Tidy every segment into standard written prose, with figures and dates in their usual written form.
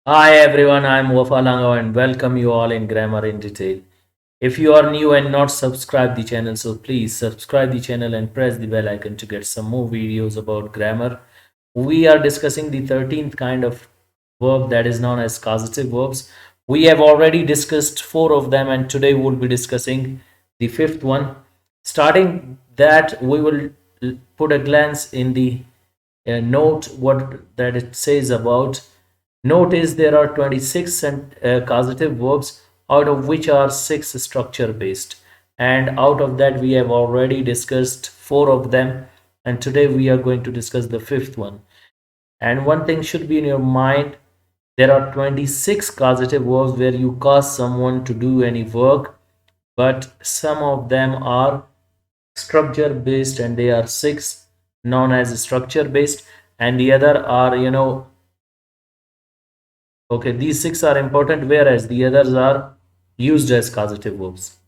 Hi everyone, I'm Wafa Lango and welcome you all in Grammar in Detail. If you are new and not subscribed the channel, so please subscribe the channel and press the bell icon to get some more videos about grammar. We are discussing the 13th kind of verb that is known as causative verbs. We have already discussed four of them and today we'll be discussing the fifth one. Starting that, we will put a glance in the note what that it says about. Notice there are 26 causative verbs, out of which are 6 structure based. And out of that, we have already discussed 4 of them. And today we are going to discuss the fifth one. And one thing should be in your mind, there are 26 causative verbs where you cause someone to do any work, but some of them are structure based and they are 6 known as structure based, and the other are okay, these 6 are important, whereas the others are used as causative verbs.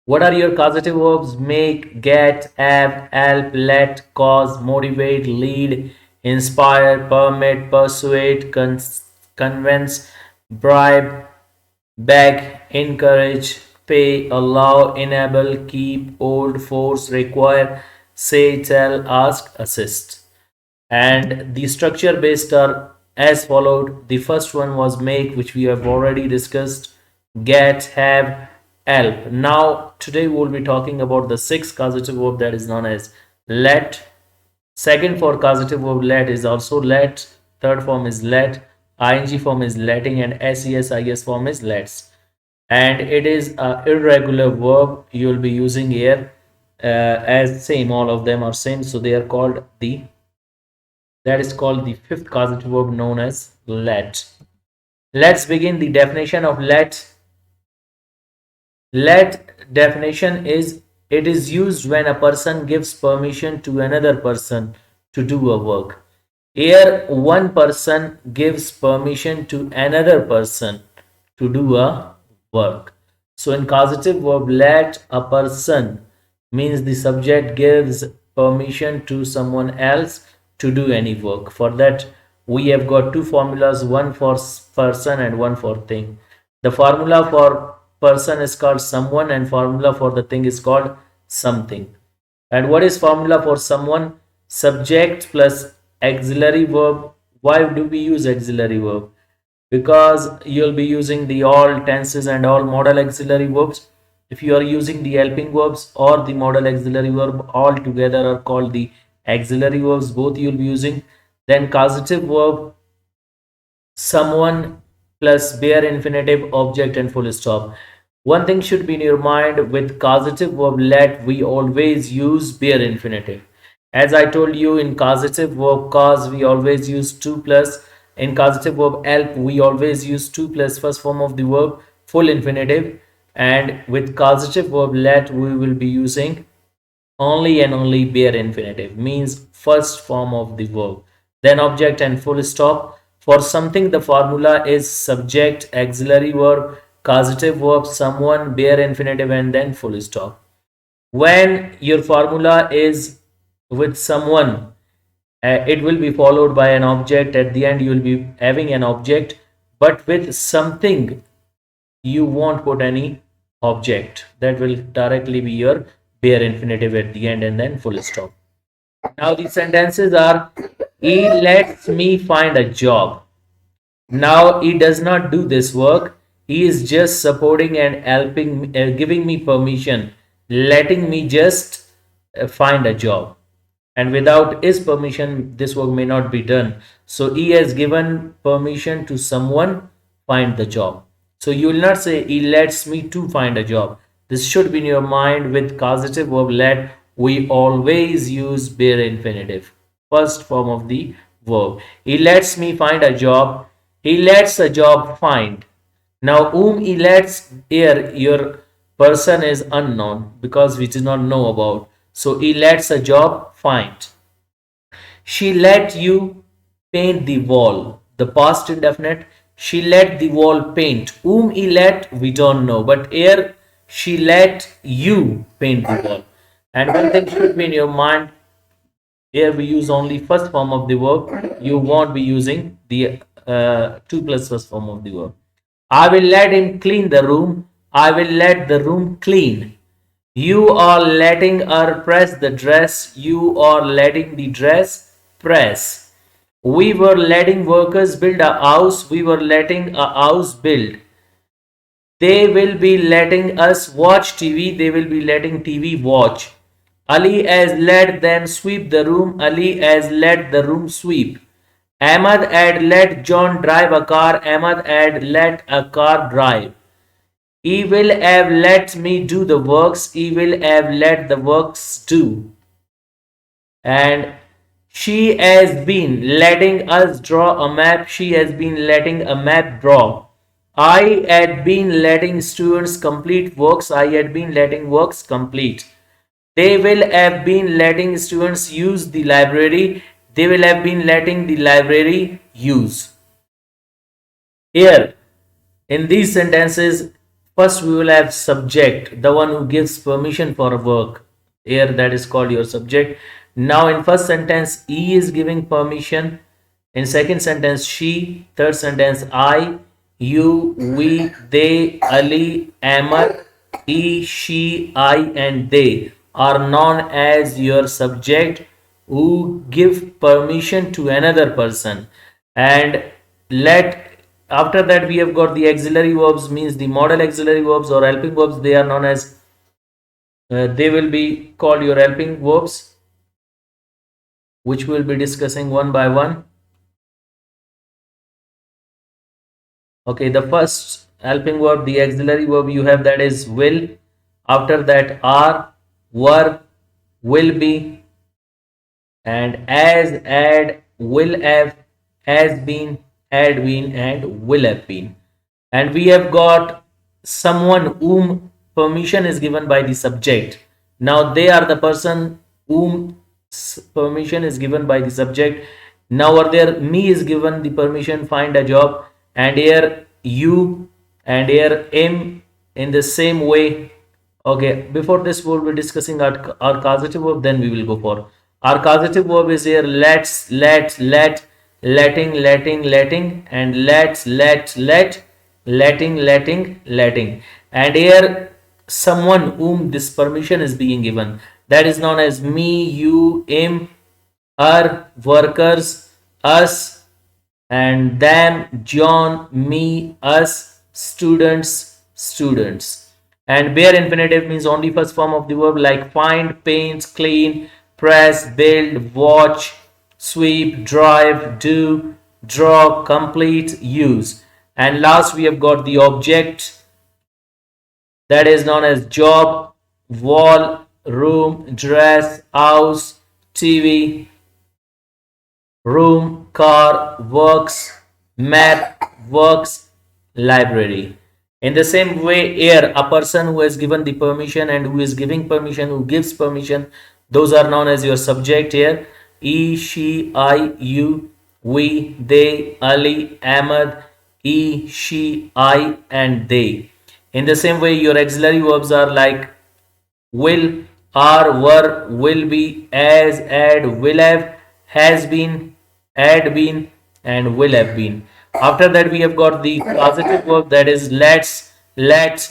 What are your causative verbs? Make, get, have, help, let, cause, motivate, lead, inspire, permit, persuade, convince, bribe, beg, encourage, pay, allow, enable, keep, hold, force, require, say, tell, ask, assist. And the structure based are as followed. The first one was make, which we have already discussed. Get, have, help. Now today we'll be talking about the sixth causative verb that is known as let. Second for causative verb let is also let. Third form is let. Ing form is letting, and ses is form is lets. And it is a irregular verb you will be using here, as same, all of them are same, so they are called the that is called the fifth causative verb known as let. Let's begin the definition of let. Let definition is it is used when a person gives permission to another person to do a work. Here, one person gives permission to another person to do a work. So, in causative verb, let a person means the subject gives permission to someone else to do any work. For that, we have got two formulas, one for person and one for thing. The formula for person is called someone, and formula for the thing is called something. And what is formula for someone? Subject plus auxiliary verb. Why do we use auxiliary verb? Because you'll be using the all tenses and all modal auxiliary verbs. If you are using the helping verbs or the modal auxiliary verb, all together are called the auxiliary verbs. Both you'll be using. Then causative verb, someone plus bare infinitive, object, and full stop. One thing should be in your mind, with causative verb let, we always use bare infinitive. As I told you, in causative verb cause, we always use 2 plus. In causative verb help, we always use 2 plus first form of the verb, full infinitive. And with causative verb let, we will be using only and only bare infinitive, means first form of the verb, then object and full stop. For something, the formula is subject, auxiliary verb, causative verb, someone, bare infinitive, and then full stop. When your formula is with someone, it will be followed by an object. At the end you will be having an object, but with something you won't put any object. That will directly be your bare infinitive at the end and then full stop. Now the sentences are: he lets me find a job. Now he does not do this work. He is just supporting and helping, giving me permission, letting me just find a job. And without his permission, this work may not be done. So he has given permission to someone find the job. So you will not say he lets me to find a job. This should be in your mind. With causative verb let, we always use bare infinitive, first form of the verb. He lets me find a job. He lets a job find. Now, whom he lets, here your person is unknown because we do not know about. So he lets a job find. She let you paint the wall. The past indefinite. She let the wall paint. Whom he let, we don't know. But here, she let you paint the wall. And one thing should be in your mind. Here we use only first form of the verb. You won't be using the 2 plus first form of the verb. I will let him clean the room. I will let the room clean. You are letting her press the dress. You are letting the dress press. We were letting workers build a house. We were letting a house build. They will be letting us watch TV. They will be letting TV watch. Ali has let them sweep the room. Ali has let the room sweep. Ahmad had let John drive a car. Ahmad had let a car drive. He will have let me do the works. He will have let the works do. And she has been letting us draw a map. She has been letting a map draw. I had been letting students complete works. I had been letting works complete. They will have been letting students use the library. They will have been letting the library use. Here, in these sentences, first we will have subject, the one who gives permission for a work. Here that is called your subject. Now in first sentence, he is giving permission. In second sentence, she. Third sentence, I, you, we, they, Ali, Ahmad, he, she, I, and they are known as your subject who give permission to another person. And let after that we have got the auxiliary verbs, means the modal auxiliary verbs or helping verbs. They are known as they will be called your helping verbs, which we will be discussing one by one. Okay, the first helping verb, the auxiliary verb you have, that is will. After that are, were, will be, and as, add, will have, has been, had been, and will have been. And we have got someone whom permission is given by the subject. Now they are the person whom permission is given by the subject. Now over there, me is given the permission, find a job, and here you, and here him, in the same way. Okay, before this we'll be discussing our causative verb, then we will go for our causative verb is here let's, let, letting, and let's, letting, and here someone whom this permission is being given, that is known as me, you, him, her, workers, us, and them, John, me, us, students. And bare infinitive means only first form of the verb, like find, paint, clean, press, build, watch, sweep, drive, do, draw, complete, use. And last we have got the object, that is known as job, wall, room, dress, house, TV, room, car, works, map, works, library. In the same way, here a person who has given the permission and who is giving permission, who gives permission, those are known as your subject here. He, she, I, you, we, they, Ali, Ahmad, he, she, I, and they. In the same way, your auxiliary verbs are like will, are, were, will be, as, had, will have, has been, had been, and will have been. After that, we have got the causative verb, that is letting, let,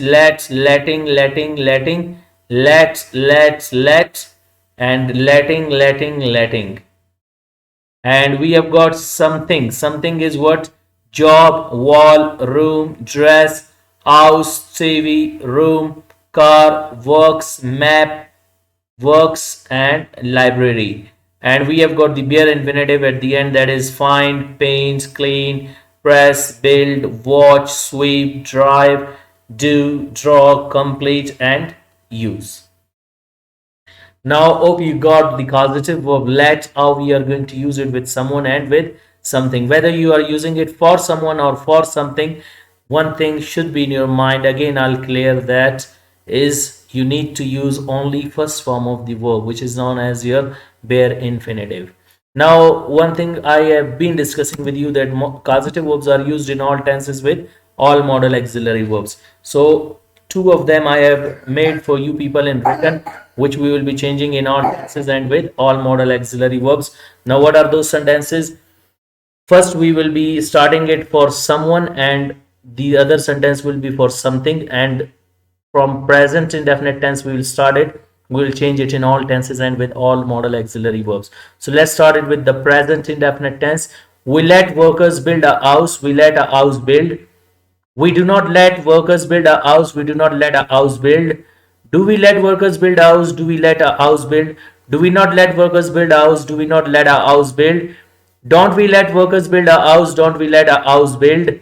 and letting. And we have got something. Something is what? Job, wall, room, dress, house, TV, room, car, works, map, works, and library. And we have got the bare infinitive at the end, that is find, paint, clean, press, build, watch, sweep, drive, do, draw, complete, and use. Now hope you got the causative verb let, how we are going to use it with someone and with something. Whether you are using it for someone or for something, one thing should be in your mind. Again, I'll clear that, is you need to use only first form of the verb, which is known as your bare infinitive. Now, one thing I have been discussing with you, that causative verbs are used in all tenses with all modal auxiliary verbs. So two of them I have made for you people in written, which we will be changing in all tenses and with all modal auxiliary verbs. Now what are those sentences? First we will be starting it for someone, and the other sentence will be for something, and from present indefinite tense we will start it. We will change it in all tenses and with all modal auxiliary verbs. So let's start it with the present indefinite tense. We let workers build a house. We let a house build. We do not let workers build a house. We do not let a house build. Do we let workers build a house? Do we let a house build? Do we not let workers build a house? Do we not let a house build? Don't we let workers build a house? Don't we let a house build?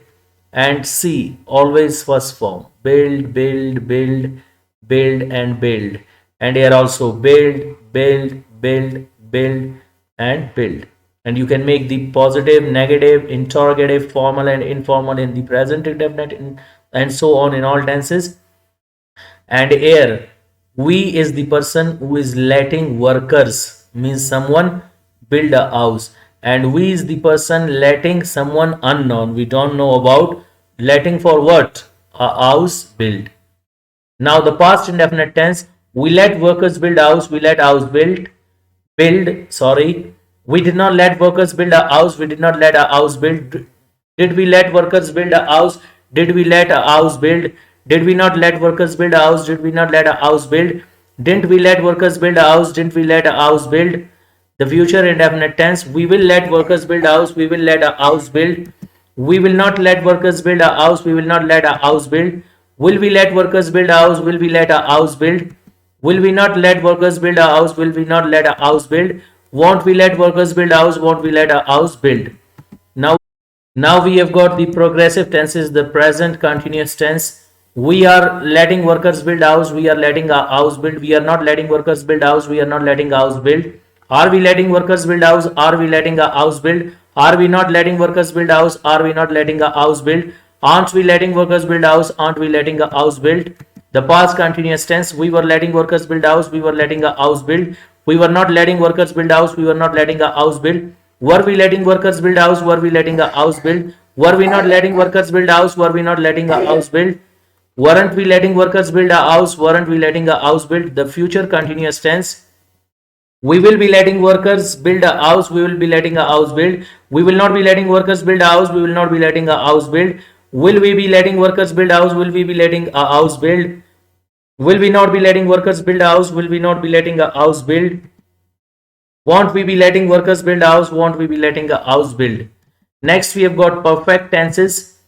And C, always first form. Build, build, build, build, and build. And here also build, build, build, build, and build. And you can make the positive, negative, interrogative, formal, and informal in the present indefinite, and so on in all tenses. And here we is the person who is letting workers, means someone, build a house, and we is the person letting someone unknown, we don't know about, letting for what? A house build. Now the past indefinite tense, we let workers build house, we let house build, sorry, we did not let workers build a house, we did not let a house build. Did we let workers build a house? Did we let a house build? Did we not let workers build a house? Did we not let a house build? Didn't we let workers build a house? Didn't we let a house build? The future indefinite tense, we will let workers build a house, we will let a house build. We will not let workers build a house, we will not let a house build. Will we let workers build a house? Will we let a house build? Will we not let workers build a house? Will we not let a house build? Won't we let workers build a house? Won't we let a house build? Now we have got the progressive tenses, the present continuous tense. We are letting workers build house, we are letting a house build. We are not letting workers build house, we are not letting a house build. Are we letting workers build house? Are we letting a house build? Are we not letting workers build house? Are we not letting a house build? Aren't we letting workers build house? Aren't we letting a house build? The past continuous tense, we were letting workers build house, we were letting a house build. We were not letting workers build house, we were not letting a house build. Were we letting workers build house? Were we letting a house build? Were we not letting workers build house? Were we not letting a house build? Weren't we letting workers build a house? Weren't we letting a house build? The future continuous tense, we will be letting workers build a house, we will be letting a house build. We will not be letting workers build a house, we will not be letting a house build. Will we be letting workers build a house? Will we be letting a house build? Will we not be letting workers build a house? Will we not be letting a house build? Won't we be letting workers build a house? Won't we be letting a house build? Next, we have got perfect tenses.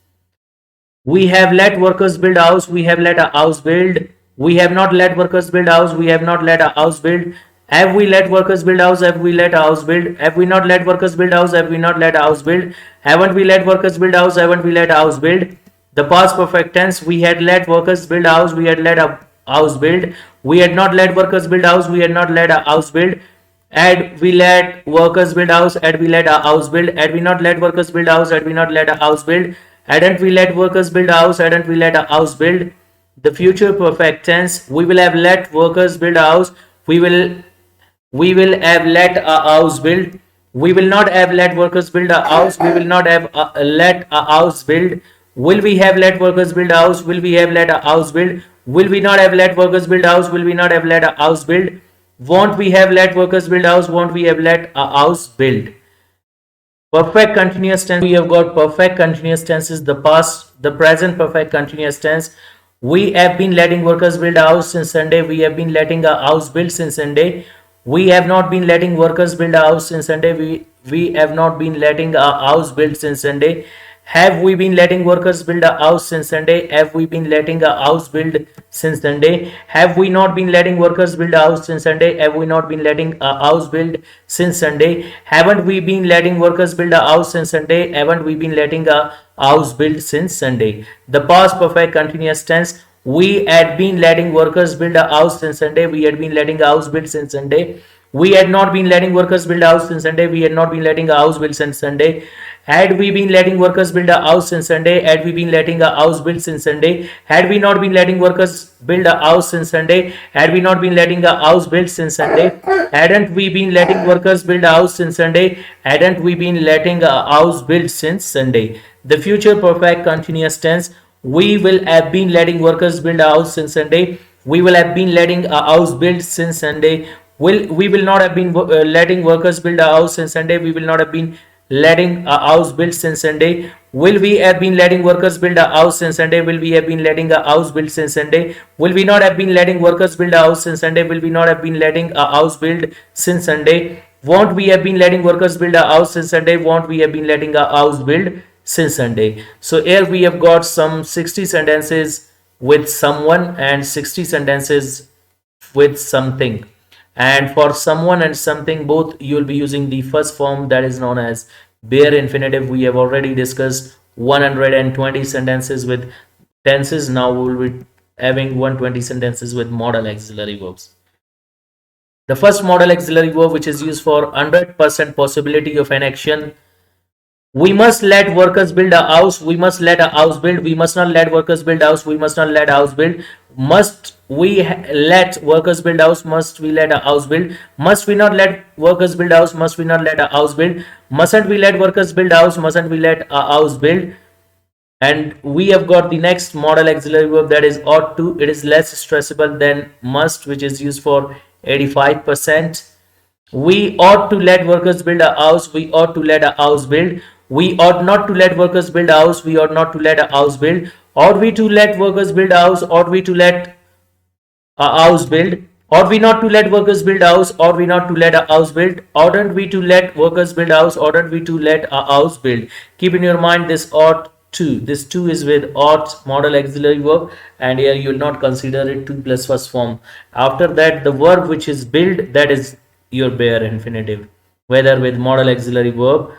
We have let workers build a house. We have let a house build. We have not let workers build a house. We have not let a house build. Have we let workers build a house? Have we let a house build? Have we not let workers build a house? Have we not let a house build? Haven't we let workers build a house? Haven't we let a house build? The past perfect tense, we had let workers build a house. We had let a house build. We had not let workers build a house. We had not let a house build. Had we let workers build house? Had we let a house build? Had we not let workers build house? Had we not let a house build? Hadn't we let workers build house? Hadn't we let a house build? The future perfect tense, we will have let workers build a house. We will have let a house build. We will not have let workers build a house. We will not have let a house build. Will we have let workers build a house? Will we have let a house build? Will we not have let workers build a house? Will we not have let a house build? Won't we have let workers build a house? Won't we have let a house build? Perfect continuous tense, we have got perfect continuous tenses, the past, the present perfect continuous tense. We have been letting workers build a house since Sunday. We have been letting a house build since Sunday. We have not been letting workers build a house since Sunday. We have not been letting a house build since Sunday. Have we been letting workers build a house since Sunday? Have we been letting a house build since Sunday? Have we not been letting workers build a house since Sunday? Have we not been letting a house build since Sunday? Haven't we been letting workers build a house since Sunday? Haven't we been letting a house build since Sunday? The past perfect continuous tense, we had been letting workers build a house since Sunday. We had been letting a house build since Sunday. We had not been letting workers build a house since Sunday. We had not been letting a house build since Sunday. Had we been letting workers build a house since Sunday? Had we been letting a house build since Sunday? Had we not been letting workers build a house since Sunday? Had we not been letting a house build since Sunday? Hadn't we been letting workers build a house since Sunday? Hadn't we been letting a house build since Sunday? The future perfect continuous tense, We will have been letting workers build a house since Sunday. We will have been letting a house built since Sunday. We will not have been letting workers build a house since Sunday. We will not have been letting a house built since Sunday. Will we have been letting workers build a house since Sunday? Will we have been letting a house built since Sunday? Will we not have been letting workers build a house since Sunday? Will we not have been letting a house built since Sunday? Won't we have been letting workers build a house since Sunday? Won't we have been letting a house build since Sunday? So here we have got some 60 sentences with someone and 60 sentences with something. And for someone and something, both you will be using the first form, that is known as bare infinitive. We have already discussed 120 sentences with tenses. Now we will be having 120 sentences with modal auxiliary verbs. The first modal auxiliary verb, which is used for 100% possibility of an action. We must let workers build a house. We must let a house build. We must not let workers build a house. We must not let a house build. Must we let workers build a house? Must we let a house build? Must we not let workers build a house? Must we not let a house build? Mustn't we let workers build a house? Mustn't we let a house build? And we have got the next modal auxiliary verb, that is ought to. It is less stressable than must, which is used for 85%. We ought to let workers build a house. We ought to let a house build. We ought not to let workers build a house. We ought not to let a house build. Ought we to let workers build a house? Ought we to let a house build? Ought we not to let workers build a house? Ought we not to let a house build? Oughtn't we to let workers build a house? Oughtn't we to let a house build? Keep in your mind this ought to. This to is with ought modal auxiliary verb, and here you will not consider it to plus first form. After that, the verb which is build, that is your bare infinitive, whether with modal auxiliary verb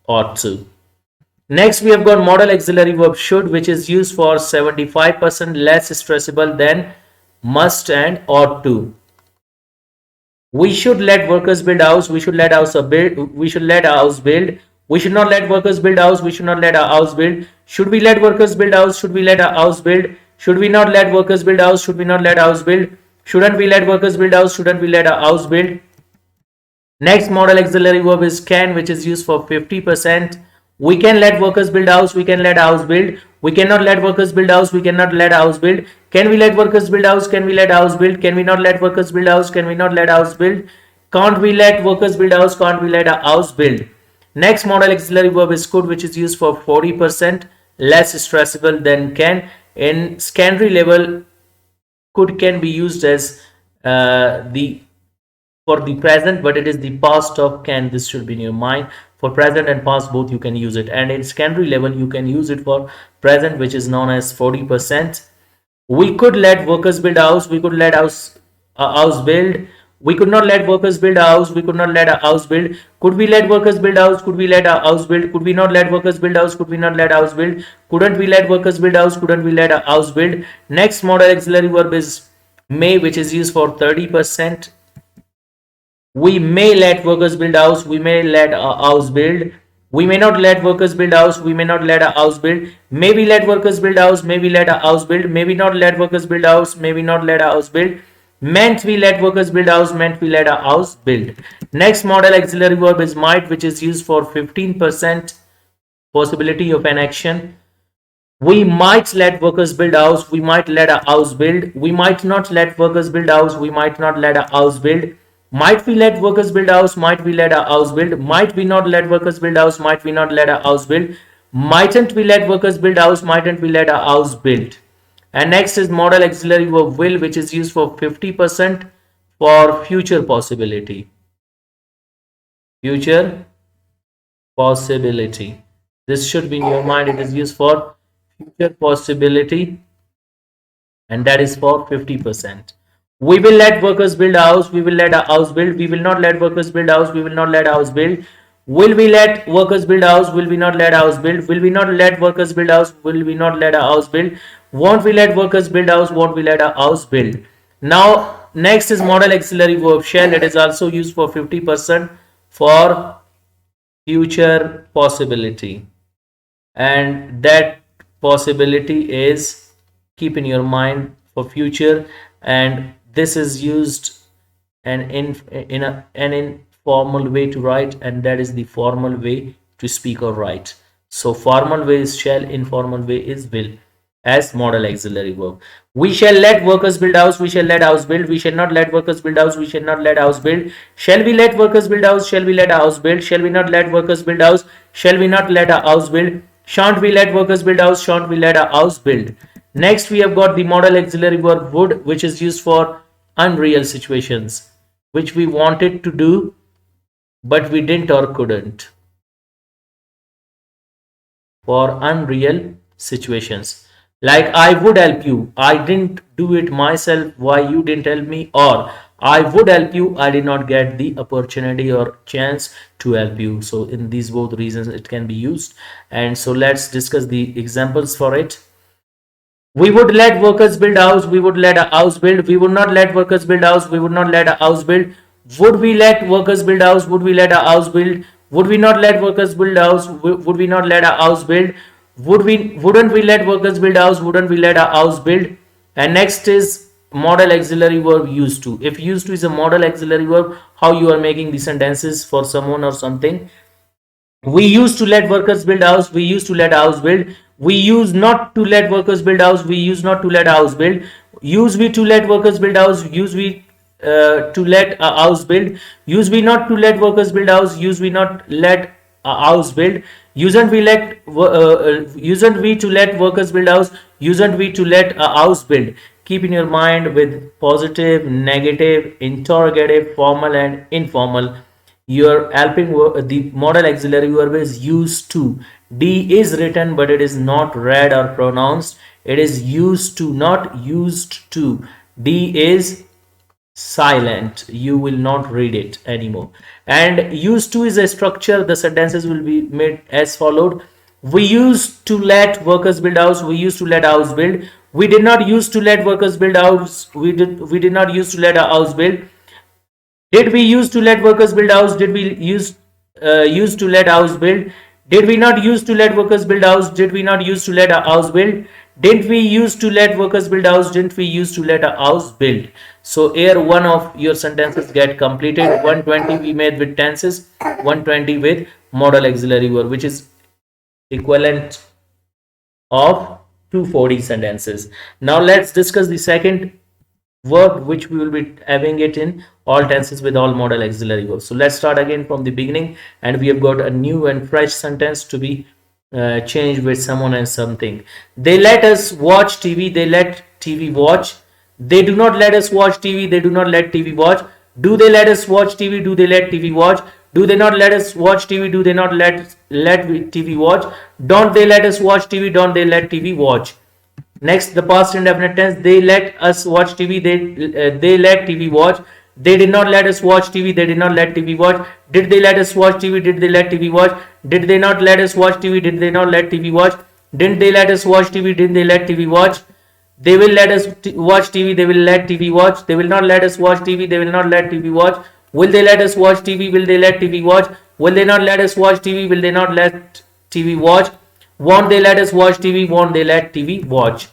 ought to. Next, we have got modal auxiliary verb should, which is used for 75% less stressable than must and ought to. We should let workers build house. We should let house build. We should let a house build. We should not let workers build house. We should not let a house build. Should we let workers build house? Should we let a house build? Should we not let workers build house? Should we not let a house build? Shouldn't we let workers build house? Shouldn't we let a house build? Next modal auxiliary verb is can, which is used for 50%. We can let workers build house. We can let a house build. We cannot let workers build house. We cannot let a house build. Can we let workers build house? Can we let a house build? Can we not let workers build house? Can we not let a house build? Can't we let workers build house? Can't we let a house build? Next modal auxiliary verb is could, which is used for 40% less stressable than can. In secondary level, could can be used as the for the present, but it is the past of can. This should be in your mind. For present and past, both you can use it, and in secondary level you can use it for present, which is known as 40%. We could let workers build a house. We could let a house build. We could not let workers build a house. We could not let a house build. Could we let workers build a house? Could we let a house build? Could we not let workers build a house? Could we not let a house build? Couldn't we let workers build a house? Couldn't we let a house build? Next modal auxiliary verb is may, which is used for 30%. We may let workers build house. We may let a house build. We may not let workers build house. We may not let a house build. May we let workers build house. May we let a house build. May we not let workers build house. May we not let a house build. Meant we let workers build house. Meant we let a house build. Next modal auxiliary verb is might, which is used for 15% possibility of an action. We might let workers build house. We might let a house build. We might not let workers build house. We might not let a house build. Might we let workers build house? Might we let a house build? Might we not let workers build house? Might we not let a house build? Mightn't we let workers build house? Mightn't we let a house build? And next is modal auxiliary verb will, which is used for 50% for future possibility. Future possibility. This should be in your mind. It is used for future possibility, and that is for 50%. We will let workers build a house. We will let a house build. We will not let workers build a house. We will not let a house build. Will we let workers build a house? Will we not let a house build? Will we not let workers build a house? Will we not let a house build? Won't we let workers build a house? Won't we let a house build? Now, next is modal auxiliary verb shall. It is also used for 50% for future possibility, and that possibility is, keep in your mind, for future, and this is used an informal way to write, and that is the formal way to speak or write. So formal way is shall, informal way is will. as modal auxiliary verb. We shall let workers build house, we shall let house build, we shall not let workers build house, we shall not let house build. Shall we let workers build house, shall we let a house build, shall we not let workers build house, shall we not let a house build. Shan't we let workers build house, shan't we let a house build. Next we have got the modal auxiliary verb would, which is used for unreal situations, which we wanted to do but we didn't or couldn't. For unreal situations, like I would help you, I didn't do it myself, why you didn't help me, or I would help you, I did not get the opportunity or chance to help you. So in these both reasons it can be used. And so let's discuss the examples for it. We would let workers build house, we would let a house build, we would not let workers build house, we would not let a house build. Would we let workers build house, would we let a house build, would we not let workers build house, would we not let a house build, wouldn't we let workers build house, wouldn't we let a house build. And next is modal auxiliary verb used to. If used to is a modal auxiliary verb, how you are making the sentences for someone or something. We used to let workers build house, we used to let house build. We use not to let workers build house, we use not to let house build. Use we to let workers build house, use we to let a house build. Use we not to let workers build house, use we not let a house build. Usen't we to let workers build house, usen't we to let a house build. Keep in your mind with positive, negative, interrogative, formal and informal. You're helping. The modal auxiliary verb is used to. D is written but it is not read or pronounced. It is used to, not used to. D is silent, you will not read it anymore. And used to is a structure. The sentences will be made as followed. We used to let workers build house, we used to let house build. We did not used to let workers build house, we did not used to let a house build. Did we use to let workers build house? Did we use to let house build? Did we not use to let workers build house? Did we not use to let a house build? Didn't we use to let workers build house? Didn't we use to let a house build? So here one of your sentences get completed. 120 we made with tenses, 120 with modal auxiliary verb, which is equivalent of 240 sentences. Now let's discuss the second verb, which we will be having it in all tenses with all modal auxiliary verbs. So let's start again from the beginning, and we have got a new and fresh sentence to be changed with someone and something. They let us watch TV, they let TV watch. They do not let us watch TV, they do not let TV watch. Do they let us watch TV, do they let TV watch. Do they not let us watch TV, do they not let TV watch. Don't they let us watch TV, don't they let TV watch. Next, the past indefinite tense. They let us watch TV. They let TV watch. They did not let us watch TV. They did not let TV watch. Did they let us watch TV? Did they let TV watch? Did they not let us watch TV? Did they not let TV watch? Didn't they let us watch TV? Didn't they let TV watch? They will let us watch TV. They will let TV watch. They will not let us watch TV. They will not let TV watch. Will they let us watch TV? Will they let TV watch? Will they not let us watch TV? Will they not let TV watch? Won't they let us watch TV? Won't they let TV watch?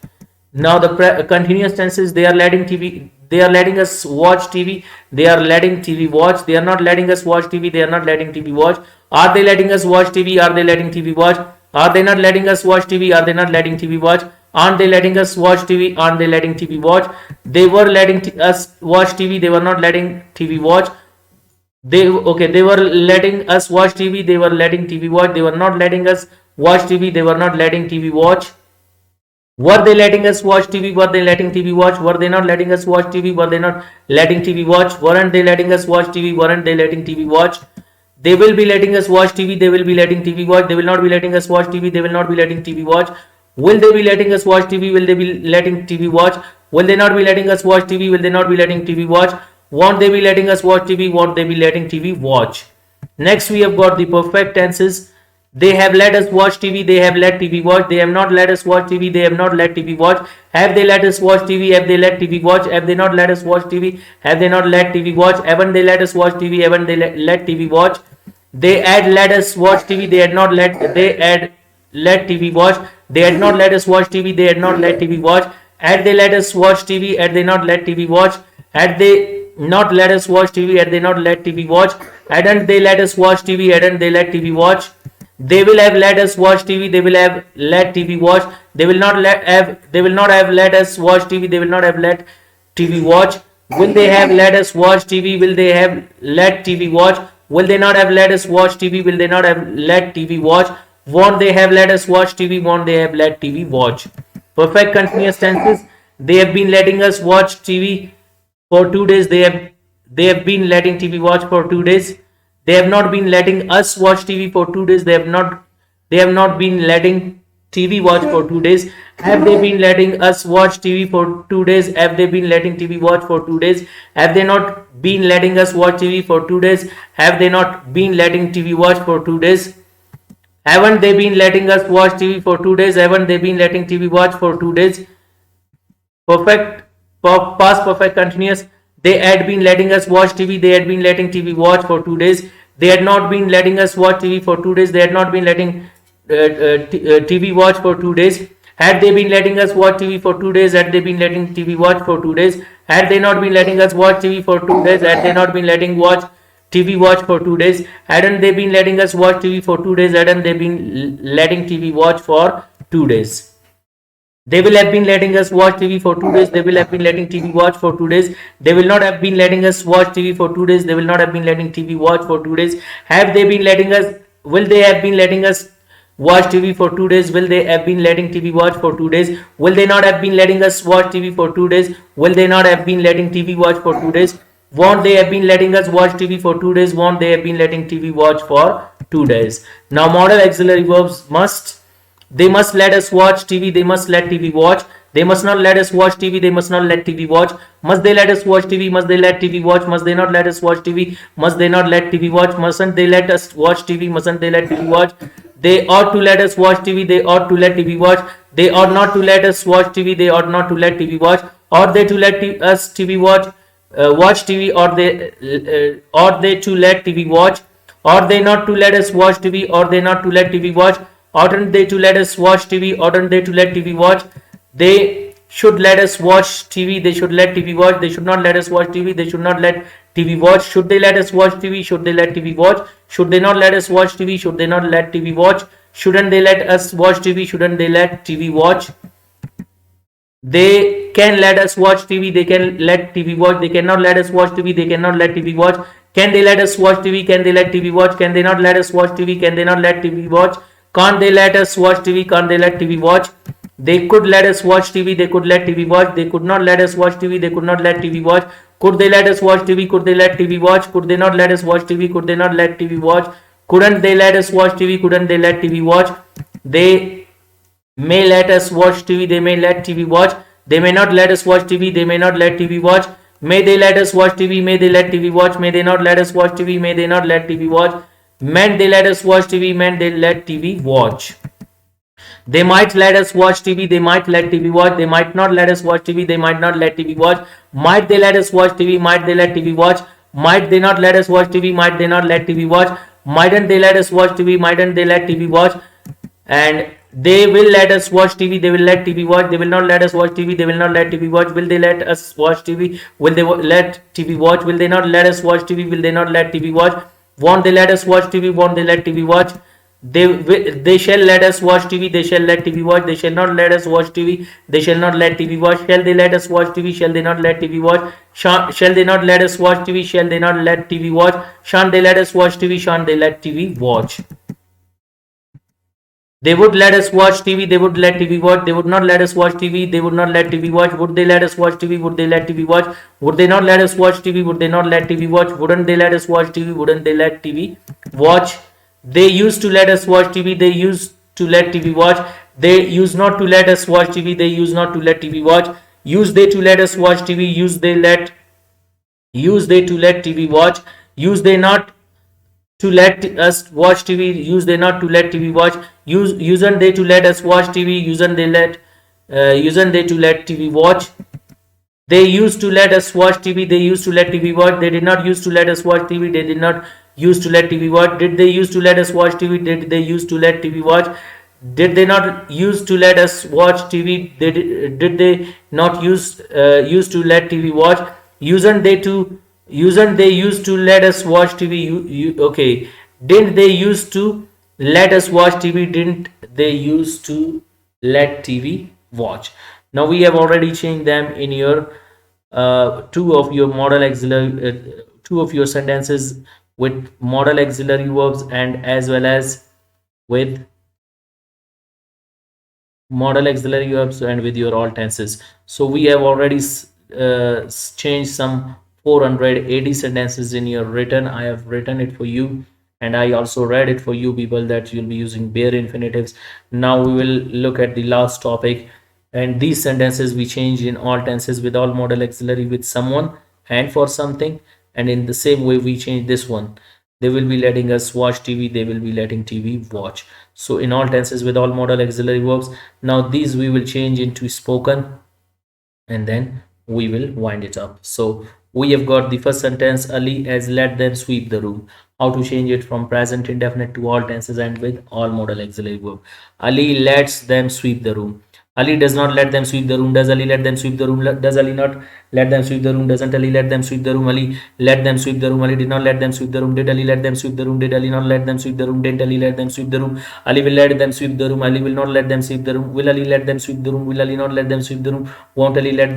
Now the continuous tenses. They are letting TV. They are letting us watch TV. They are letting TV watch. They are not letting us watch TV. They are not letting TV watch. Are they letting us watch TV? Are they letting TV watch? Are they not letting us watch TV? Are they not letting TV watch? Aren't they letting us watch TV? Aren't they letting TV watch? They were letting us watch TV. They were not letting TV watch. They were letting us watch TV. They were letting TV watch. They were not letting us watch TV. They were not letting TV watch. Were they letting us watch TV? Were they letting TV watch? Were they not letting us watch TV? Were they not letting TV watch? Weren't they letting us watch TV? Weren't they letting TV watch? They will be letting us watch TV. They will be letting TV watch. They will not be letting us watch TV. They will not be letting TV watch. Will they be letting us watch TV? Will they be letting TV watch? Will they not be letting us watch TV? Will they not be letting TV watch? Won't they be letting us watch TV? Won't they be letting TV watch? Next, we have got the perfect tenses. They have let us watch TV. They have let TV watch. They have not let us watch TV. They have not let TV watch. Have they let us watch TV? Have they let TV watch? Have they not let us watch TV? Have they not let TV watch? Haven't they let us watch TV? Haven't they let TV watch? They had let us watch TV. They had not let. They had let TV watch. They had not let us watch TV. They had not let TV watch. Had they let us watch TV? Had they not let TV watch? Had they not let us watch TV? Had they not let TV watch? Hadn't they let us watch TV? Hadn't they let TV watch? They will have let us watch TV. They will have let TV watch. They will not have let us watch TV. They will not have let TV watch. Will they have let us watch TV? Will they have let TV watch? Will they not have let us watch TV? Will they not have let TV watch? Won't they have let us watch TV? Won't they have let TV watch? Perfect continuous tenses. They have been letting us watch TV for 2 days. They have been letting TV watch for 2 days. They have not been letting us watch TV for 2 days. They have not been letting TV watch for 2 days. Have they been letting us watch TV for 2 days? Have they been letting TV watch for 2 days? Have they not been letting us watch TV for 2 days? Have they not been letting TV watch for 2 days? Haven't they been letting us watch TV for 2 days? Haven't they been letting TV watch for 2 days? Perfect, past perfect continuous. They had been letting us watch TV. They had been letting TV watch for 2 days. They had not been letting us watch TV for 2 days. They had not been letting TV watch for 2 days. Had they been letting us watch TV for 2 days? Had they been letting TV watch for 2 days? Had they not been letting us watch TV for 2 days? Had they not been letting watch TV watch for 2 days? Hadn't they been letting us watch TV for 2 days? Hadn't they been letting TV watch for 2 days? They will have been letting us watch TV for 2 days. They will have been letting TV watch for 2 days. They will not have been letting us watch TV for 2 days. They will not have been letting TV watch for 2 days. Have they been letting us? Will they have been letting us watch TV for 2 days? Will they have been letting TV watch for 2 days? Will they not have been letting us watch TV for 2 days? Will they not have been letting TV watch for 2 days? Won't they have been letting us watch TV for 2 days? Won't they have been letting TV watch for 2 days? Now, modal auxiliary verbs must. They must let us watch TV. They must let TV watch. They must not let us watch TV. They must not let TV watch. Must they let us watch TV? Must they let TV watch? Must they not let us watch TV? Must they not let TV watch? Mustn't they let us watch TV? Mustn't they let TV watch? They ought to let us watch TV. They ought to let TV watch. They ought not to let us watch TV. They ought not to let TV watch. Ought they to let us TV watch? Watch TV? Ought they to let TV watch? Ought they not to let us watch TV? Ought they not to let TV watch? Oughtn't they to let us watch TV? Oughtn't they to let TV watch? They should let us watch TV. They should let TV watch. They should not let us watch TV. They should not let TV watch. Should they let us watch TV? Should they let TV watch? Should they not let us watch TV? Should they not let TV watch? Shouldn't they let us watch TV? Shouldn't they let TV watch? They can let us watch TV. They can let TV watch. They cannot let us watch TV. They cannot let TV watch. Can they let us watch TV? Can they let TV watch? Can they not let us watch TV? Can they not let TV watch? Can't they let us watch TV? Can't they let TV watch? They could let us watch TV. They could let TV watch. They could not let us watch TV. They could not let TV watch. Could they let us watch TV? Could they let TV watch? Could they not let us watch TV? Could they not let TV watch? Couldn't they let us watch TV? Couldn't they let TV watch? They may let us watch TV. They may let TV watch. They may not let us watch TV. They may not let TV watch. May they let us watch TV? May they let TV watch? May they not let us watch TV? May they not let TV watch? Meant they let us watch TV? Meant they let TV watch? They might let us watch TV. They might let TV watch. They might not let us watch TV. They might not let TV watch. Might they let us watch TV? Might they let TV watch? Might they not let us watch TV? Might they not let TV watch? Mightn't they let us watch TV? Mightn't they let TV watch? And they will let us watch TV. They will let TV watch. They will not let us watch TV. They will not let TV watch. Will they let us watch TV? Will they let TV watch? Will they not let us watch TV? Will they not let TV watch? Won't they let us watch TV? Won't they let TV watch? They shall let us watch TV. They shall let TV watch. They shall not let us watch TV. They shall not let TV watch. Shall they let us watch TV? Shall they not let TV watch? Shall they not let us watch TV? Shall they not let TV watch? Shan't they let us watch TV? Shan't they let TV watch? They would let us watch TV. They would let TV watch. They would not let us watch TV. They would not let TV watch. Would they let us watch TV? Would they let TV watch? Would they not let us watch TV? Would they not let TV watch? Wouldn't they let us watch TV? Wouldn't they let TV watch? They used to let us watch TV. They used to let TV watch. They used not to let us watch TV. They used not to let TV watch. Use they to let us watch TV. Use they to let TV watch. Use they not to let us watch TV. Use they not to let TV watch. Usn't they to let us watch TV. Usn't they to let TV watch. They used to let us watch TV. They used to let TV watch. They did not used to let us watch TV. They did not used to let TV watch. Did they used to let us watch TV? Did they used to let TV watch? Did they not used to let us watch TV? Did they not used to let TV watch? Usn't they used to let us watch TV? Okay. Didn't they used to let us watch TV? Didn't they used to let TV watch. Now we have already changed them in your two of your sentences with modal auxiliary verbs and as well as with modal auxiliary verbs and with your all tenses. So we have already changed some 480 sentences in your written. I have written it for you and I also read it for you people that you'll be using bare infinitives. Now we will look at the last topic, and these sentences we change in all tenses with all modal auxiliary with someone and for something, and in the same way we change this one. They will be letting us watch TV, they will be letting TV watch. So in all tenses with all modal auxiliary verbs. Now these we will change into spoken and then we will wind it up. So we have got the first sentence, Ali has let them sweep the room. How to change it from present indefinite to all tenses and with all modal auxiliary verb. Ali lets them sweep the room. Ali does not let them sweep the room. Does Ali let them sweep the room? Does Ali not let them sweep the room? Doesn't Ali let them sweep the room? Ali let them sweep the room. Ali did not let them sweep the room. Did Ali let them sweep the room? Did Ali not let them sweep the room? Didn't Ali let them sweep the room? Ali will let them sweep the room. Ali will not let them sweep the room. Will Ali let them sweep the room? Will Ali not let them sweep the room? Won't Ali let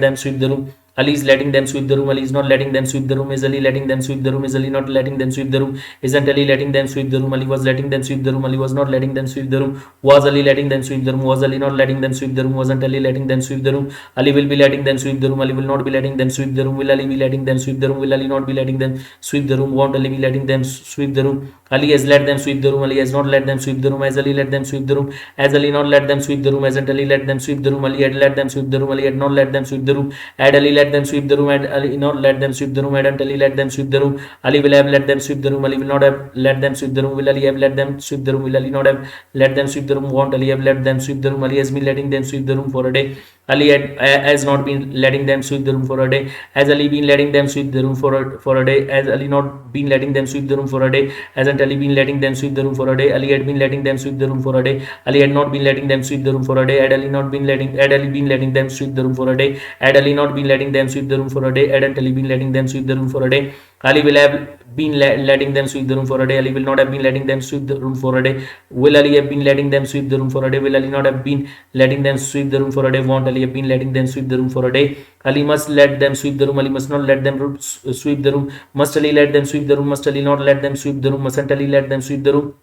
them sweep the room? Ali is letting them sweep the room. Ali is not letting them sweep the room. Is Ali letting them sweep the room? Is Ali not letting them sweep the room? Isn't Ali letting them sweep the room? Ali was letting them sweep the room. Ali was not letting them sweep the room. Was Ali letting them sweep the room? Was Ali not letting them sweep the room? Wasn't Ali letting them sweep the room? Ali will be letting them sweep the room. Ali will not be letting them sweep the room. Will Ali be letting them sweep the room? Will Ali not be letting them sweep the room? Won't Ali be letting them sweep the room? Ali has let them sweep the room. Ali has not let them sweep the room. Has Ali let them sweep the room? Has Ali not let them sweep the room? Hasn't Ali let them sweep the room? Ali had let them sweep the room. Ali had not let them sweep the room. Had Ali let them sweep the room? Had Ali not let them sweep the room? Hadn't Ali let them sweep the room? Ali will have let them sweep the room. Ali will not have let them sweep the room. Will Ali have let them sweep the room? Will Ali not have let them sweep the room? Won't Ali have let them sweep the room? Ali has been letting them sweep the room for a day. Ali has not been letting them sweep the room for a day. Has Ali been letting them sweep the room for a day? Has Ali not been letting them sweep the room for a day? Hasn't Ali been letting them sweep the room for a day? Ali had been letting them sweep the room for a day. Ali had not been letting them sweep the room for a day. Had Ali been letting them sweep the room for a day? Had Ali not been letting them sweep the room for a day? Hadn't Ali been letting them sweep the room for a day? Ali will have been letting them sweep the room for a day. Ali will not have been letting them sweep the room for a day. Will Ali have been letting them sweep the room for a day? Will Ali not have been letting them sweep the room for a day? Won't Ali have been letting them sweep the room for a day? Ali must let them sweep the room. Ali must not let them sweep the room. Must Ali let them sweep the room? Must Ali not let them sweep the room? Mustn't Ali let them sweep the room?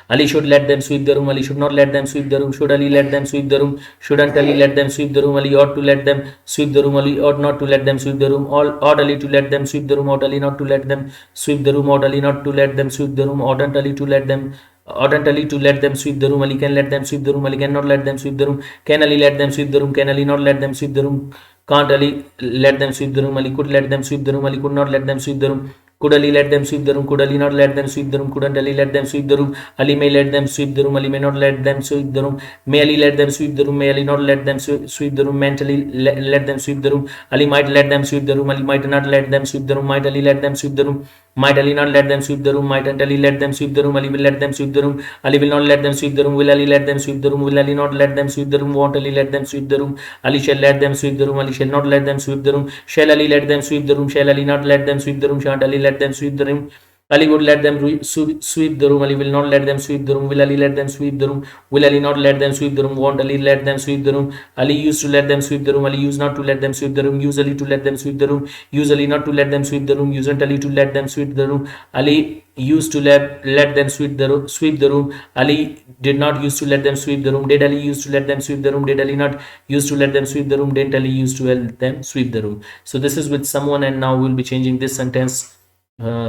Ali should let them sweep the room. Ali should not let them sweep the room. Should Ali let them sweep the room? Shouldn't Ali let them sweep the room? Ali ought to let them sweep the room. Ali ought not to let them sweep the room. Ought Ali to let them sweep the room? Ought Ali not to let them sweep the room? Ought Ali not to let them sweep the room? Oughtn't Ali to let them? Oughtn't Ali to let them sweep the room? Ali can let them sweep the room. Ali cannot let them sweep the room. Can Ali let them sweep the room? Can Ali not let them sweep the room? Can't Ali let them sweep the room? Ali could let them sweep the room. Ali could not let them sweep the room. Could Ali let them sweep the room? Could Ali not let them sweep the room? Couldn't Ali let them sweep the room? Ali may let them sweep the room. Ali may not let them sweep the room. May Ali let them sweep the room? May Ali not let them sweep the room? Mentally let them sweep the room. Ali might let them sweep the room. Ali might not let them sweep the room. Might Ali let them sweep the room? Might Ali not let them sweep the room? Mightn't Ali let them sweep the room? Ali will let them sweep the room. Ali will not let them sweep the room. Will Ali let them sweep the room? Will Ali not let them sweep the room? Won't Ali let them sweep the room? Ali shall let them sweep the room. Ali shall not let them sweep the room. Shall Ali let them sweep the room? Shall Ali not let them sweep the room? Shan't Ali let them sweep the room? Ali would let them sweep the room. Ali will not let them sweep the room. Will Ali let them sweep the room? Will Ali not let them sweep the room? Won't Ali let them sweep the room? Ali used to let them sweep the room. Ali used not to let them sweep the room. Usually to let them sweep the room. Usually not to let them sweep the room. Usually to let them sweep the room. Ali used to let them sweep the room. Ali did not used to let them sweep the room. Did Ali used to let them sweep the room? Did Ali not used to let them sweep the room? Didn't Ali used to let them sweep the room? So this is with someone, and now we'll be changing this sentence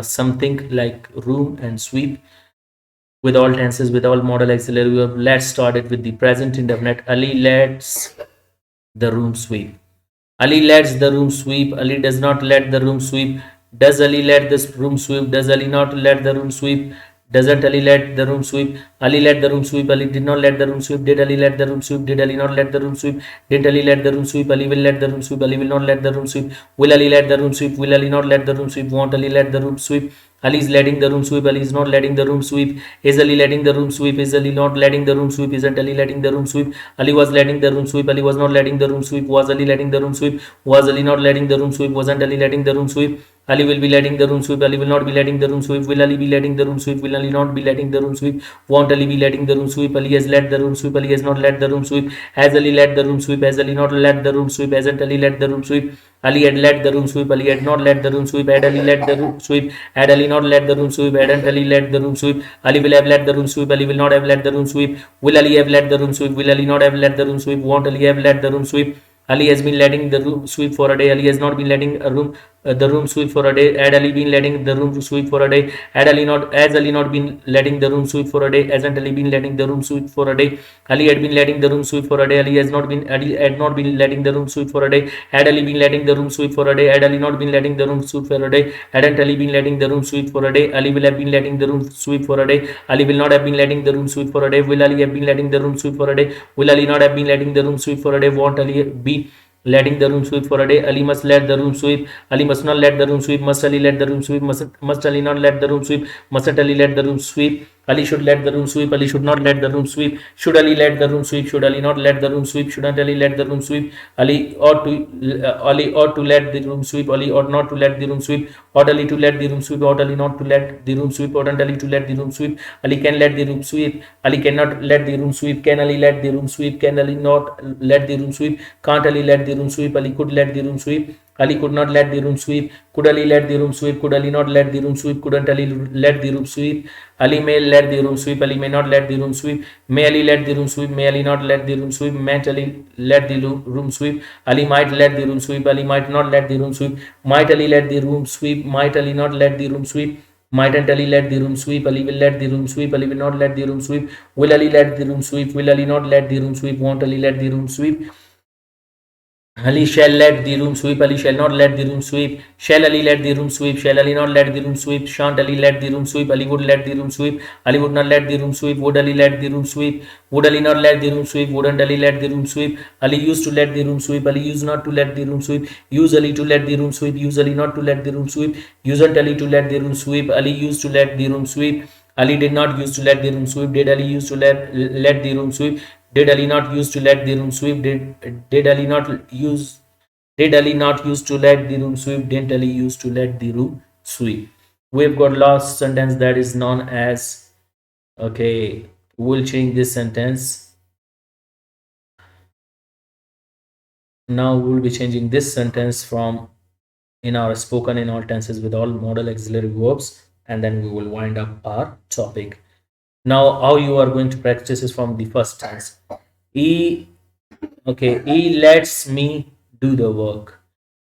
something like room and sweep with all tenses with all modal auxiliary verb. Let's start it with the present indefinite. Ali lets the room sweep. Ali lets the room sweep. Ali does not let the room sweep. Does Ali let this room sweep? Does Ali not let the room sweep? Doesn't Ali let the room sweep? Ali let the room sweep. Ali did not let the room sweep. Did Ali let the room sweep? Did Ali not let the room sweep? Didn't Ali let the room sweep? Ali will let the room sweep. Ali will not let the room sweep. Will Ali let the room sweep? Will Ali not let the room sweep? Won't Ali let the room sweep? Ali is letting the room sweep. Ali is not letting the room sweep. Is Ali letting the room sweep? Is Ali not letting the room sweep? Isn't Ali letting the room sweep? Ali was letting the room sweep. Ali was not letting the room sweep. Was Ali letting the room sweep? Was Ali not letting the room sweep? Wasn't Ali letting the room sweep? Ali will be letting the room sweep. Ali will not be letting the room sweep. Will Ali be letting the room sweep? Will Ali not be letting the room sweep? Won't Ali be letting the room sweep? Ali has let the room sweep. Ali has not let the room sweep. Has Ali let the room sweep? Has Ali not let the room sweep? Hasn't Ali let the room sweep? Ali had let the room sweep. Ali had not let the room sweep. Had Ali let the room sweep? Had Ali not let the room sweep? Hadn't Ali let the room sweep? Ali will have let the room sweep. Ali will not have let the room sweep. Will Ali have let the room sweep? Will Ali not have let the room sweep? Won't Ali have let the room sweep? Ali has been letting the room sweep for a day. Ali has not been letting the room sweep for a day. Had Ali been letting the room sweep for a day? Had Ali not has Ali not been letting the room sweep for a day? Hasn't Ali been letting the room sweep for a day? Ali had been letting the room sweep for a day. Ali had not been letting the room sweep for a day. Had Ali been letting the room sweep for a day? Had Ali not been letting the room sweep for a day? Hadn't Ali been letting the room sweep for a day? Ali will have been letting the room sweep for a day. Ali will not have been letting the room sweep for a day. Will Ali have been letting the room sweep for a day? Will Ali not have been letting the room sweep for a day? Won't Ali be letting the room sweep for a day? Ali must let the room sweep. Ali must not let the room sweep. Must Ali let the room sweep? Must Ali not let the room sweep? Mustn't Ali let the room sweep? Ali should let the room sweep. Ali should not let the room sweep. Should Ali let the room sweep? Should Ali not let the room sweep? Shouldn't Ali let the room sweep? Ali ought to let the room sweep. Ali ought not to let the room sweep. Ought Ali to let the room sweep? Ought Ali not to let the room sweep? Oughtn't Ali to let the room sweep? Ali can let the room sweep. Ali cannot let the room sweep. Can Ali let the room sweep? Can Ali not let the room sweep? Can't Ali let the room sweep? Ali could let the room sweep. Ali could not let the room sweep. Could Ali let the room sweep? Could Ali not let the room sweep? Couldn't Ali let the room sweep? Ali may let the room sweep. Ali may not let the room sweep. May Ali let the room sweep? May Ali not let the room sweep? Might Ali let the room sweep? Ali might let the room sweep. Ali might not let the room sweep. Might Ali let the room sweep? Might Ali not let the room sweep? Mightn't Ali let the room sweep? Ali will let the room sweep. Ali will not let the room sweep. Will Ali let the room sweep? Will Ali not let the room sweep? Won't Ali let the room sweep? Ali shall let the room sweep. Ali shall not let the room sweep. Shall Ali let the room sweep? Shall Ali not let the room sweep? Shan't Ali let the room sweep? Ali would let the room sweep. Ali would not let the room sweep. Would Ali let the room sweep? Would Ali not let the room sweep? Wouldn't Ali let the room sweep? Ali used to let the room sweep. Ali used not to let the room sweep. Use Ali to let the room sweep. Use Ali not to let the room sweep. Usn't Ali to let the room sweep? Ali used to let the room sweep. Ali did not used to let the room sweep. Did Ali used to let the room sweep? Did Ali not used to let the room sweep? Did Ali not use did Ali not used to let the room sweep? Didn't Ali used to let the room sweep? We've got last sentence that is known as, okay, we'll change this sentence. Now we'll be changing this sentence from in our spoken in all tenses with all modal auxiliary verbs, and then we will wind up our topic. Now, how you are going to practice is from the first tense. He, okay, he lets me do the work.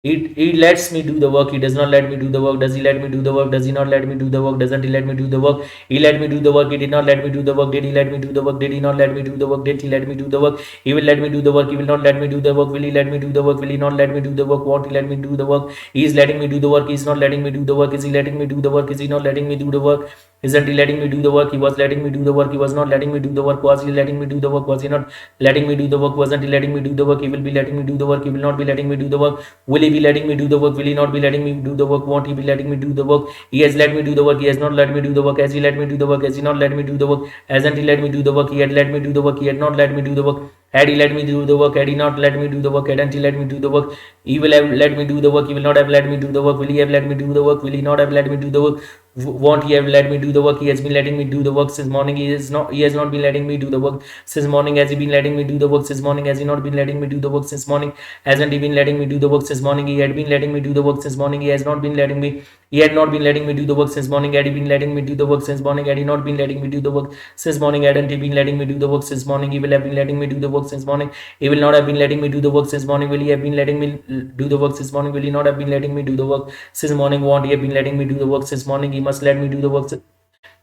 He lets me do the work. He does not let me do the work. Does he let me do the work? Does he not let me do the work? Doesn't he let me do the work? He let me do the work. He did not let me do the work. Did he let me do the work? Did he not let me do the work? Did he let me do the work? He will let me do the work. He will not let me do the work. Will he let me do the work? Will he not let me do the work? Won't he let me do the work? He is letting me do the work. He is not letting me do the work. Is he letting me do the work? Is he not letting me do the work? Isn't he letting me do the work? He was letting me do the work. He was not letting me do the work. Was he letting me do the work? Was he not letting me do the work? Wasn't he letting me do the work? He will be letting me do the work. He will not be letting me do the work. Will he be letting me do the work? Will he not be letting me do the work? Won't he be letting me do the work? He has let me do the work. He has not let me do the work. Has he let me do the work? Has he not let me do the work? Hasn't he let me do the work? He had let me do the work. He had not let me do the work. Had he let me do the work? Had he not let me do the work? Hadn't he let me do the work? He will have let me do the work. He will not have let me do the work. Will he have let me do the work? Will he not have let me do the work? Won't he have let me do the work? He has been letting me do the work since morning. He has not been letting me do the work since morning. Has he been letting me do the work since morning? Has he not been letting me do the work since morning? Hasn't he been letting me do the work since morning? He had been letting me do the work since morning. He has not been letting me. He had not been letting me do the work since morning. Had he been letting me do the work since morning? Had he not been letting me do the work since morning? Hadn't he been letting me do the work since morning? He will have been letting me do the work since morning. He will not have been letting me do the work since morning. Will he have been letting me do the work since morning? Will he not have been letting me do the work since morning? Won't he have been letting me do the work since morning? He must let me do the work.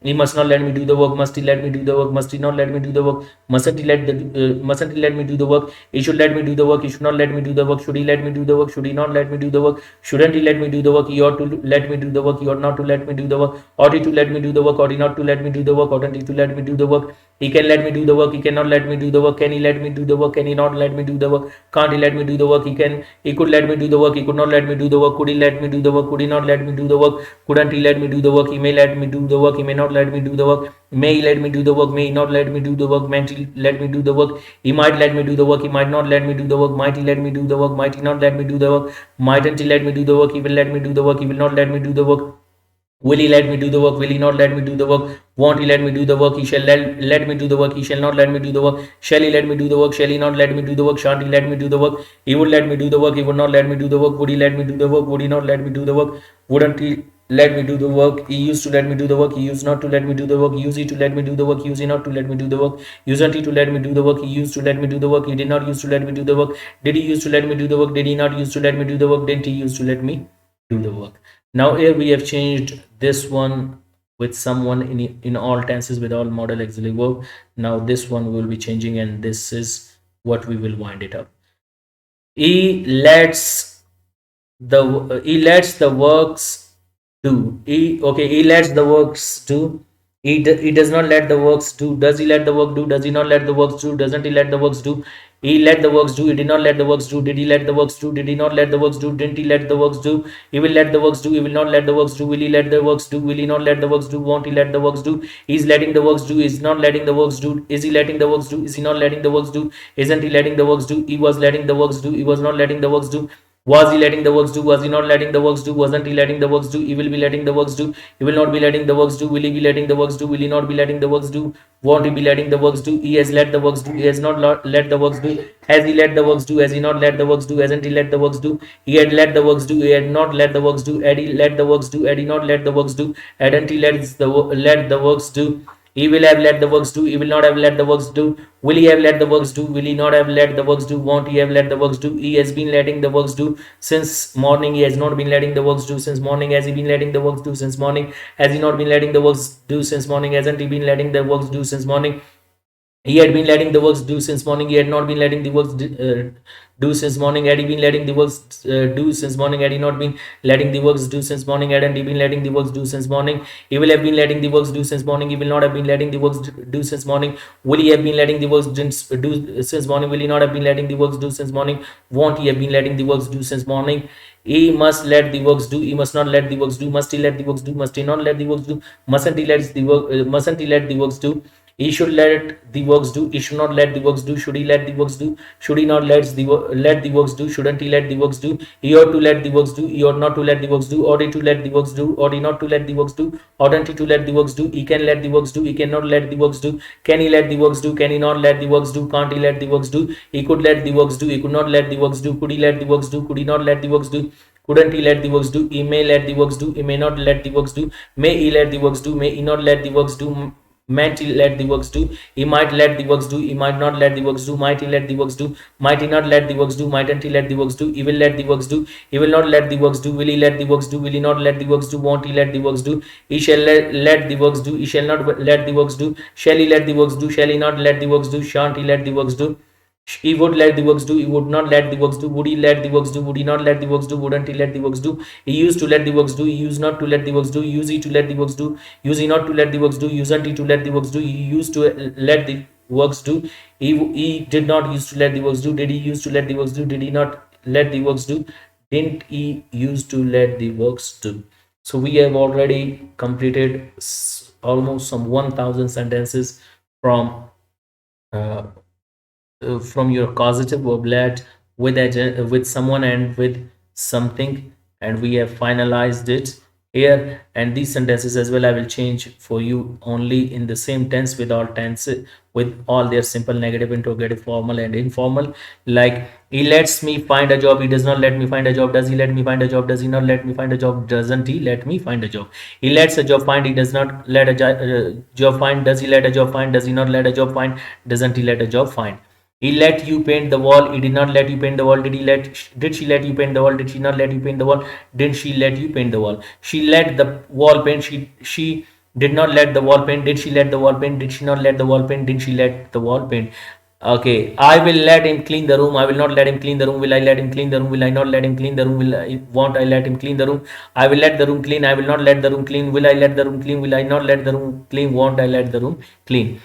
He must not let me do the work. Must he let me do the work? Must he not let me do the work? Mustn't he let me do the work? He should let me do the work. He should not let me do the work. Should he let me do the work? Should he not let me do the work? Shouldn't he let me do the work? He ought to let me do the work. He ought not to let me do the work. Ought he to let me do the work? Ought he not to let me do the work? Oughtn't he to let me do the work? He can let me do the work. He cannot let me do the work. Can he let me do the work? Can he not let me do the work? Can't he let me do the work? He could let me do the work. He could not let me do the work. Could he let me do the work? Could he not let me do the work? Couldn't he let me do the work? He may let me do the work. He may not let me do the work. May he let me do the work? May he not let me do the work? Might he let me do the work? He might let me do the work. He might not let me do the work. Might he let me do the work? Might he not let me do the work? Mightn't he let me do the work? He will let me do the work. He will not let me do the work. Will he let me do the work? Will he not let me do the work? Won't he let me do the work? He shall let me do the work. He shall not let me do the work. Shall he let me do the work? Shall he not let me do the work? Shan't he let me do the work? He would let me do the work. He would not let me do the work. Would he let me do the work? Would he not let me do the work? Wouldn't he let me do the work? He used to let me do the work. He used not to let me do the work. Use he to let me do the work. Use he not to let me do the work. Usn't he to let me do the work? He used to let me do the work. He did not used to let me do the work. Did he used to let me do the work? Did he not used to let me do the work? Didn't he used to let me do the work? Now here we have changed this one with someone in all tenses with all modal auxiliary verb. Now this one will be changing, and this is what we will wind it up. He lets the works do. He lets the works do. He does not let the works do. Does he let the work do? Does he not let the works do? Doesn't he let the works do? He let the works do. He did not let the works do. Did he let the works do? Did he not let the works do? Didn't he let the works do? He will let the works do. He will not let the works do. Will he let the works do? Will he not let the works do? Won't he let the works do? He's letting the works do. Is not letting the works do. Is he letting the works do? Is he not letting the works do? Isn't he letting the works do? He was letting the works do. He was not letting the works do. Was he letting the works do? Was he not letting the works do? Wasn't he letting the works do? He will be letting the works do. He will not be letting the works do. Will he be letting the works do? Will he not be letting the works do? Won't he be letting the works do? He has let the works do. He has not let the works do. Has he let the works do? Has he not let the works do? Hasn't he let the works do? He had let the works do. He had not let the works do. Had he let the works do? Had he not let the works do? Hadn't he let the works do? He will have let the works do. He will not have let the works do. Will he have let the works do? Will he not have let the works do? Won't he have let the works do? He has been letting the works do since morning. He has not been letting the works do since morning. Has he been letting the works do since morning? Has he not been letting the works do since morning? Hasn't he been letting the works do since morning? He had been letting the works do since morning. He had not been letting the works do since morning. Had he been letting the works do since morning? Had he not been letting the works do since morning? Hadn't he been letting the works do since morning? He will have been letting the works do since morning. He will not have been letting the works do since morning. Will he have been letting the works do since morning? Will he not have been letting the works do since morning? Won't he have been letting the works do since morning? He must let the works do. He must not let the works do. Must he let the works do? Must he not let the works do? Mustn't he let the work? Mustn't he let the works do? He should let the works do. He should not let the works do. Should he let the works do? Should he not let the works do? Shouldn't he let the works do? He ought to let the works do. He ought not to let the works do. Ought he to let the works do? Ought he not to let the works do? Oughtn't he to let the works do? He can let the works do. He cannot let the works do. Can he let the works do? Can he not let the works do? Can't he let the works do? He could let the works do. He could not let the works do. Could he let the works do? Could he not let the works do? Couldn't he let the works do? He may let the works do. He may not let the works do. May he let the works do? May he not let the works do? Might he let the works do? He might let the works do. He might not let the works do. Might he let the works do? Might he not let the works do? Mightn't he let the works do? He will let the works do. He will not let the works do. Will he let the works do? Will he not let the works do? Won't he let the works do? He shall let the works do. He shall not let the works do. Shall he let the works do? Shall he not let the works do? Shan't he let the works do? He would let the works do. He would not let the works do. Would he let the works do? Would he not let the works do? Wouldn't he let the works do? He used to let the works do. He used not to let the works do. Use he to let the works do. Use he not to let the works do. Usn't he to let the works do? He used to let the works do. He did not used to let the works do. Did he used to let the works do? Did he not let the works do? Didn't he used to let the works do? So we have already completed almost some 1000 sentences from uh, from your causative verb let with someone and with something, and we have finalized it here. And these sentences as well I will change for you only in the same tense with all tense, with all their simple negative, interrogative, formal and informal. Like, he lets me find a job. He does not let me find a job. Does he let me find a job? Does he not let me find a job? Doesn't he let me find a job? He lets a job find. He does not let a job find. Does he let a job find? Does he not let a job find? Doesn't he let a job find? He let you paint the wall. He did not let you paint the wall. Did she let you paint the wall? Did she not let you paint the wall? Didn't she let you paint the wall? She let the wall paint. She Did not let the wall paint. Did she let the wall paint? Did she not let the wall paint? Did she let the wall paint? Okay, I will let him clean the room. I will not let him clean the room. Will I let him clean the room? Will I not let him clean the room? Won't I let him clean the room? I will let the room clean. I will not let the room clean. Will I let the room clean? Will I not let the room clean? Won't I let the room clean?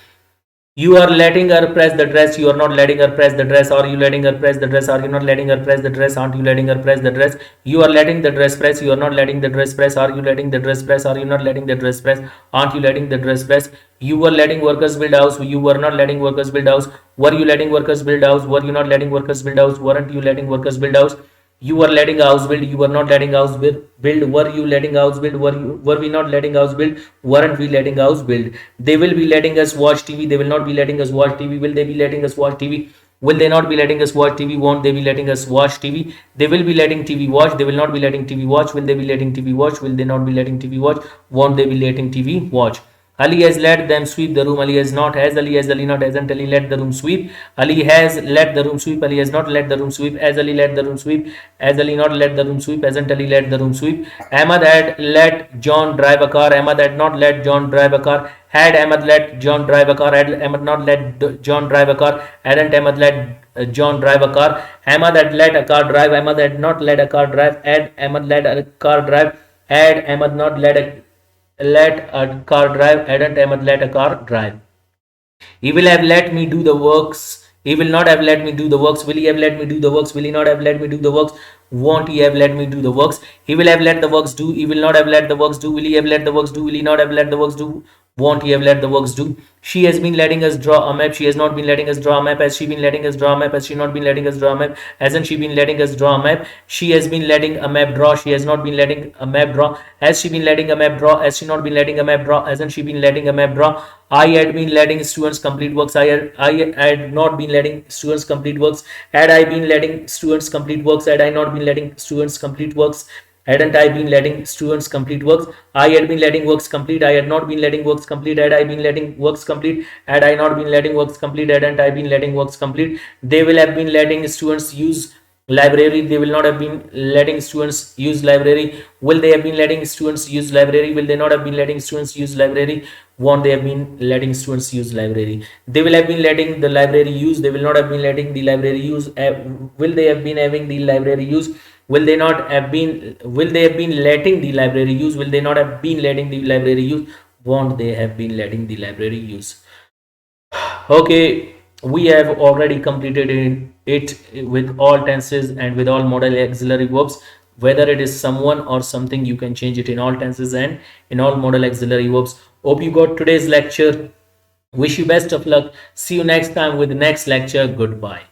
You are letting her press the dress. You are not letting her press the dress. Are you letting her press the dress? Are you not letting her press the dress? Aren't you letting her press the dress? You are letting the dress press. You are not letting the dress press. Are you letting the dress press? Are you not letting the dress press? Aren't you letting the dress press? You were letting workers build house. You were not letting workers build house. Were you letting workers build house? Were you not letting workers build house? Weren't you letting workers build house? You were letting a house build. You were not letting house build. Were you letting house build? Were we not letting house build? Weren't we letting house build? They will be letting us watch TV. They will not be letting us watch TV. Will they be letting us watch TV? Will they not be letting us watch TV? Won't they be letting us watch TV? They will be letting TV watch. They will not be letting TV watch. Will they be letting TV watch? Will they not be letting TV watch? Won't they be letting TV watch? Ali has let them sweep the room. Ali has not. Has Ali? Has Ali not? Hasn't Ali let the room sweep? Ali has let the room sweep. Ali has not let the room sweep. Has Ali let the room sweep? Has Ali not let the room sweep? Hasn't Ali let the room sweep? Ahmad had let John drive a car. Ahmad had not let John drive a car. Had Ahmad let John drive a car? Had Ahmad not let John drive a car? Hadn't Ahmad let John drive a car? Ahmad had let a car drive. Ahmad had not let a car drive. Had Ahmad let a car drive? Had Ahmad not let a car drive? Hadn't Ahmad let a car drive? He will have let me do the works. He will not have let me do the works. Will he have let me do the works? Will he not have let me do the works? Won't he have let me do the works? He will have let the works do. He will not have let the works do. Will he have let the works do? Will he not have let the works do? Won't he have let the works do? She has been letting us draw a map. She has not been letting us draw a map. Has she been letting us draw a map? Has she not been letting us draw a map? Hasn't she been letting us draw a map? She has been letting a map draw. She has not been letting a map draw. Has she been letting a map draw? Has she not been letting a map draw? Hasn't she been letting a map draw? I had been letting students complete works. I had not been letting students complete works. Had I been letting students complete works? Had I not been letting students complete works? Hadn't I been letting students complete works? I had been letting works complete. I had not been letting works complete. Had I been letting works complete? Had I not been letting works complete? Hadn't I been letting works complete? They will have been letting students use library. They will not have been letting students use library. Will they have been letting students use library? Will they not have been letting students use library? Won't they have been letting students use library? They will have been letting the library use. They will not have been letting the library use. Will they have been having the library use? Will they not have been? Will they have been letting the library use? Will they not have been letting the library use? Won't they have been letting the library use? Okay, we have already completed it with all tenses and with all modal auxiliary verbs. Whether it is someone or something, you can change it in all tenses and in all modal auxiliary verbs. Hope you got today's lecture. Wish you best of luck. See you next time with the next lecture. Goodbye.